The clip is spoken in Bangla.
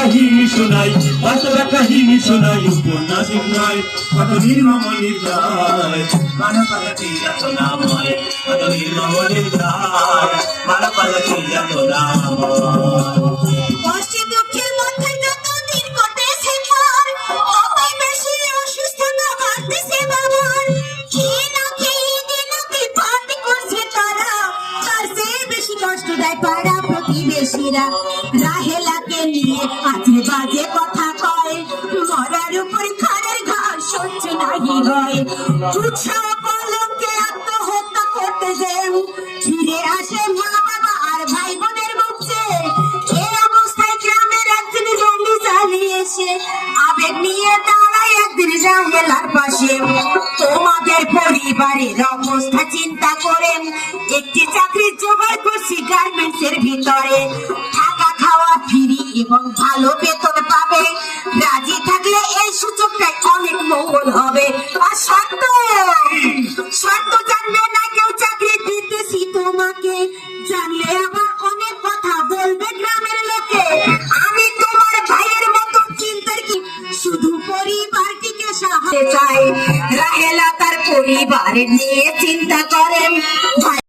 কাহিনী শোনাই, বাস্তবের কাহিনী শোনাই, উপন্যাসিক নয়। কত নির্মম নির্দয় মানবতাকে এত নাম হয়, কত নির্মম নির্দয় মানবতাকে এত নাম হয়। কষ্টে দুঃখের মধ্যে যতদিন কটেছে তার, ততই বেশি অসুস্থতা বাড়তেছে বাবার। খেয়ে না খেয়ে দিনকে পার করছে তারা, তার চেয়ে বেশি কষ্ট দেয় পাড়া প্রতিবেশীরা। রাহেলাকে নিয়ে আজে বাজে কথা কয়, মরার উপর খাড়ের ঘাস সহ্য নাহি হয়। উৎসাহ কলমকে আত্মহত্যা করতে যেও ফিরে আসে মা বাবা আর ভাই বোনের মুখ চেয়ে। এই অবস্থায় গ্রামের একদিন জঙ্গি চালিয়ে এসে আবেগ নিয়ে দাঁড়ায় একদিন রাহেলার পাশে। তোমাদের পরিবারের অবস্থা চিন্তা করেন, একটি চাকরির জোগাড় করছি গার্মেন্টস এর ভিতরে। থাকা খাওয়া ফ্রি এবং ভালো বেতন পাবে। রাজি থাকলে এই সুযোগটাই অনেক মঙ্গল হবে। আর শর্ত শর্ত জানবে না কেউ, চাকরি দিতেছি তোমাকে। জানলে আবার অনেক কথা বলবে গ্রামের লোকে। আমি তোমার ভাইয়ের মতো চিন্তার কি, শুধু পরিবারটিকে সাহায্য চাই। রাহেলা তার পরিবার নিয়ে চিন্তা করেন।